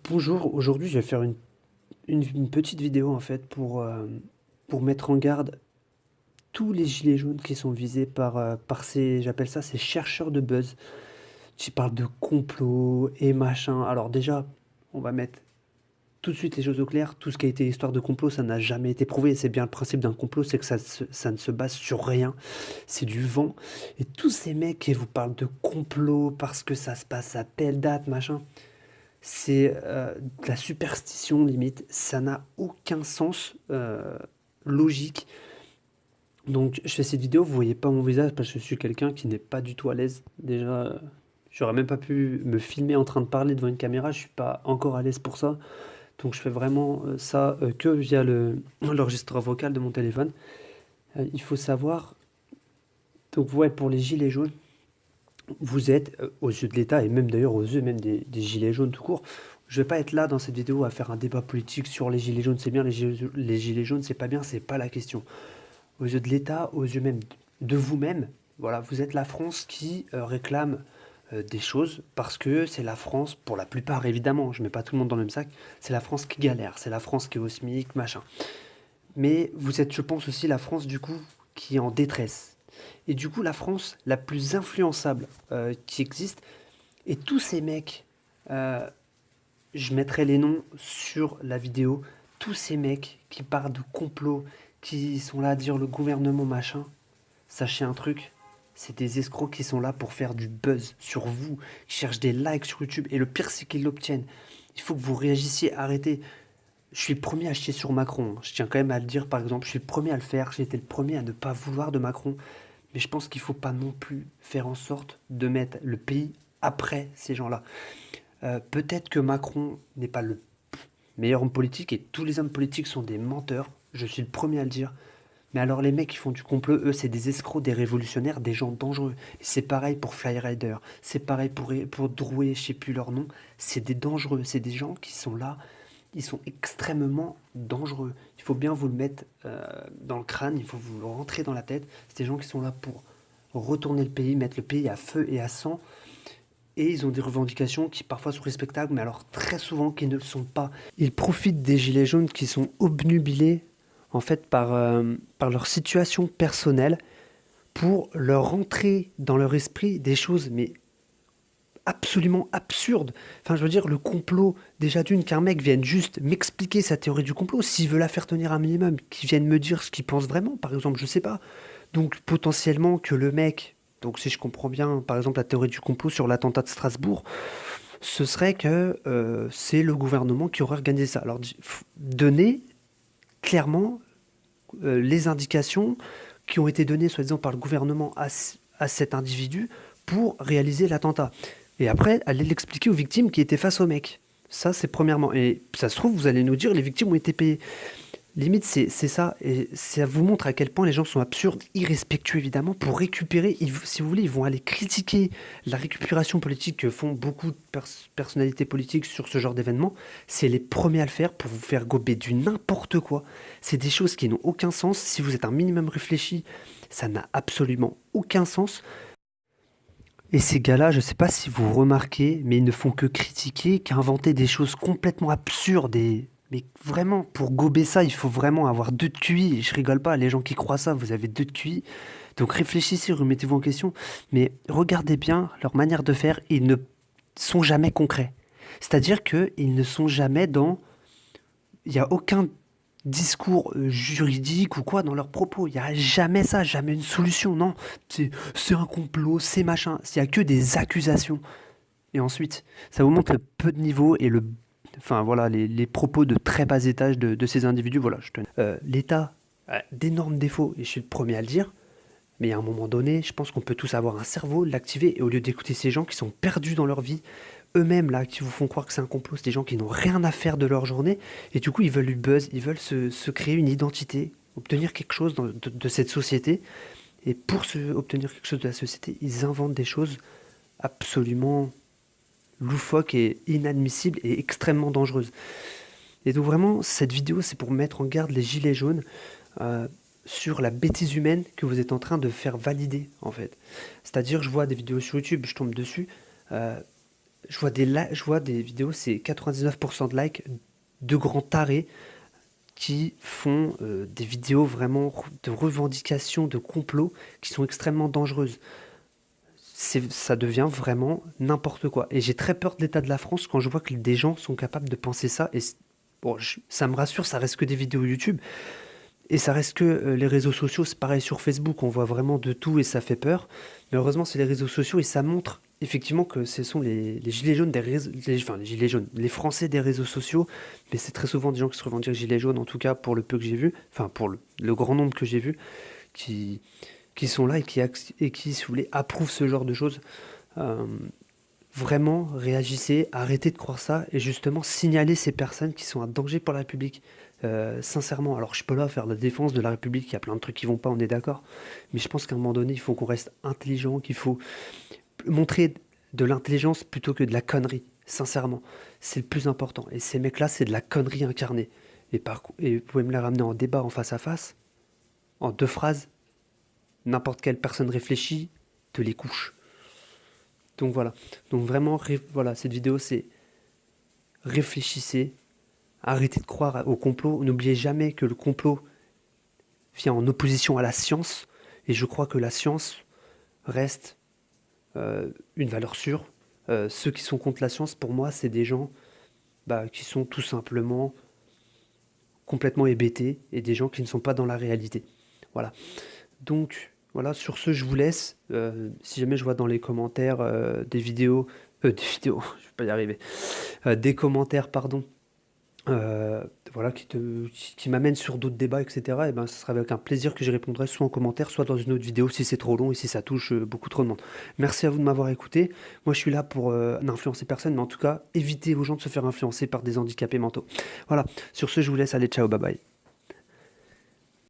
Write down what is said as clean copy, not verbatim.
Bonjour, aujourd'hui je vais faire une petite vidéo en fait pour mettre en garde tous les gilets jaunes qui sont visés par ces, j'appelle ça ces chercheurs de buzz, qui parlent de complot et machin. Alors déjà, on va mettre tout de suite les choses au clair, tout ce qui a été histoire de complot, ça n'a jamais été prouvé, c'est bien le principe d'un complot, c'est que ça ne se base sur rien, c'est du vent. Et tous ces mecs qui vous parlent de complot parce que ça se passe à telle date, machin, c'est de la superstition limite, ça n'a aucun sens logique. Donc je fais cette vidéo, vous voyez pas mon visage parce que je suis quelqu'un qui n'est pas du tout à l'aise. Déjà, j'aurais même pas pu me filmer en train de parler devant une caméra, je suis pas encore à l'aise pour ça. Donc je fais vraiment ça que via l'enregistreur vocal de mon téléphone. Il faut savoir, donc ouais, pour les gilets jaunes, vous êtes, aux yeux de l'État et même d'ailleurs aux yeux même des gilets jaunes tout court, je vais pas être là dans cette vidéo à faire un débat politique sur les gilets jaunes, c'est bien, les gilets jaunes, c'est pas bien, c'est pas la question. Aux yeux de l'État, aux yeux même de vous-même, voilà, vous êtes la France qui réclame des choses parce que c'est la France, pour la plupart évidemment, je mets pas tout le monde dans le même sac, c'est la France qui galère, c'est la France qui est au SMIC, machin. Mais vous êtes, je pense aussi, la France du coup qui est en détresse. Et du coup, la France la plus influençable qui existe, et tous ces mecs, euh, je mettrai les noms sur la vidéo, tous ces mecs qui parlent de complot, qui sont là à dire le gouvernement machin, sachez un truc, c'est des escrocs qui sont là pour faire du buzz sur vous, qui cherchent des likes sur YouTube, et le pire c'est qu'ils l'obtiennent. Il faut que vous réagissiez, arrêtez. Je suis le premier à chier sur Macron, je tiens quand même à le dire par exemple, je suis le premier à le faire, j'ai été le premier à ne pas vouloir de Macron, mais je pense qu'il ne faut pas non plus faire en sorte de mettre le pays après ces gens-là. Peut-être que Macron n'est pas le meilleur homme politique et tous les hommes politiques sont des menteurs, je suis le premier à le dire. Mais alors les mecs qui font du complot, eux, c'est des escrocs, des révolutionnaires, des gens dangereux. Et c'est pareil pour Flyrider, c'est pareil pour Drouet, je sais plus leur nom. C'est des dangereux, c'est des gens qui sont là, ils sont extrêmement dangereux. Il faut bien vous le mettre dans le crâne, il faut vous le rentrer dans la tête. C'est des gens qui sont là pour retourner le pays, mettre le pays à feu et à sang. Et ils ont des revendications qui parfois sont respectables, mais alors très souvent qui ne le sont pas. Ils profitent des gilets jaunes qui sont obnubilés en fait par leur situation personnelle pour leur rentrer dans leur esprit des choses mais absolument absurdes. Enfin je veux dire le complot, déjà d'une qu'un mec vienne juste m'expliquer sa théorie du complot, s'il veut la faire tenir un minimum, qu'il vienne me dire ce qu'il pense vraiment, par exemple, je sais pas. Donc potentiellement que le mec, donc si je comprends bien par exemple la théorie du complot sur l'attentat de Strasbourg, ce serait que c'est le gouvernement qui aurait organisé ça. Alors donner clairement les indications qui ont été données, soi-disant, par le gouvernement à cet individu pour réaliser l'attentat. Et après, aller l'expliquer aux victimes qui étaient face au mec. Ça, c'est premièrement. Et ça se trouve, vous allez nous dire, les victimes ont été payées. Limite, c'est ça. Et ça vous montre à quel point les gens sont absurdes, irrespectueux évidemment, pour récupérer. Si vous voulez, ils vont aller critiquer la récupération politique que font beaucoup de personnalités politiques sur ce genre d'événement. C'est les premiers à le faire pour vous faire gober du n'importe quoi. C'est des choses qui n'ont aucun sens. Si vous êtes un minimum réfléchi, ça n'a absolument aucun sens. Et ces gars-là, je sais pas si vous remarquez, mais ils ne font que critiquer, qu'inventer des choses complètement absurdes et... Mais vraiment, pour gober ça, il faut vraiment avoir deux de QI. Je rigole pas, les gens qui croient ça, vous avez deux de QI. Donc réfléchissez, remettez-vous en question. Mais regardez bien leur manière de faire, ils ne sont jamais concrets. C'est-à-dire qu'ils ne sont jamais dans... Il n'y a aucun discours juridique ou quoi dans leurs propos. Il n'y a jamais ça, jamais une solution. Non, c'est un complot, c'est machin. Il n'y a que des accusations. Et ensuite, ça vous montre le peu de niveau et enfin voilà, les propos de très bas étage de ces individus. Voilà, je tenais. L'État a d'énormes défauts et je suis le premier à le dire. Mais à un moment donné, je pense qu'on peut tous avoir un cerveau, l'activer, et au lieu d'écouter ces gens qui sont perdus dans leur vie, eux-mêmes là, qui vous font croire que c'est un complot, c'est des gens qui n'ont rien à faire de leur journée, et du coup ils veulent du buzz, ils veulent se créer une identité, obtenir quelque chose de cette société, et pour obtenir quelque chose de la société, ils inventent des choses absolument loufoques et inadmissibles et extrêmement dangereuses. Et donc vraiment, cette vidéo, c'est pour mettre en garde les gilets jaunes euh, sur la bêtise humaine que vous êtes en train de faire valider, en fait. C'est-à-dire, je vois des vidéos sur YouTube, je tombe dessus, euh, Je vois des vidéos, c'est 99% de likes de grands tarés qui font des vidéos vraiment de revendication, de complot, qui sont extrêmement dangereuses. Ça devient vraiment n'importe quoi. Et j'ai très peur de l'état de la France quand je vois que des gens sont capables de penser ça. Et bon, ça me rassure, ça reste que des vidéos YouTube. Et ça reste que les réseaux sociaux, c'est pareil sur Facebook, on voit vraiment de tout et ça fait peur. Mais heureusement, c'est les réseaux sociaux et ça montre effectivement que ce sont les gilets jaunes des réseaux, enfin les gilets jaunes, les Français des réseaux sociaux. Mais c'est très souvent des gens qui se revendiquent gilets jaunes, en tout cas pour le peu que j'ai vu, enfin pour le grand nombre que j'ai vu, qui, qui sont là et qui, si vous voulez, approuvent ce genre de choses. Euh, Vraiment, réagissez, arrêtez de croire ça et justement signalez ces personnes qui sont un danger pour la République. Sincèrement, alors je peux pas là faire la défense de la République, il y a plein de trucs qui vont pas, on est d'accord. Mais je pense qu'à un moment donné, il faut qu'on reste intelligent, qu'il faut montrer de l'intelligence plutôt que de la connerie. Sincèrement, c'est le plus important. Et ces mecs-là, c'est de la connerie incarnée. Et vous pouvez me la ramener en débat, en face à face, en 2 phrases, n'importe quelle personne réfléchie te les couche. Donc voilà. Donc vraiment, voilà, cette vidéo, c'est réfléchissez, arrêtez de croire au complot. N'oubliez jamais que le complot vient en opposition à la science. Et je crois que la science reste une valeur sûre. Ceux qui sont contre la science, pour moi, c'est des gens qui sont tout simplement complètement hébétés et des gens qui ne sont pas dans la réalité. Voilà. Donc, voilà, sur ce, je vous laisse. Si jamais je vois dans les commentaires des vidéos, je vais pas y arriver, des commentaires, pardon, voilà, qui m'amènent sur d'autres débats, etc., et ben, ce sera avec un plaisir que j'y répondrai, soit en commentaire, soit dans une autre vidéo, si c'est trop long et si ça touche beaucoup trop de monde. Merci à vous de m'avoir écouté. Moi, je suis là pour n'influencer personne, mais en tout cas, éviter aux gens de se faire influencer par des handicapés mentaux. Voilà, sur ce, je vous laisse. Allez, ciao, bye bye.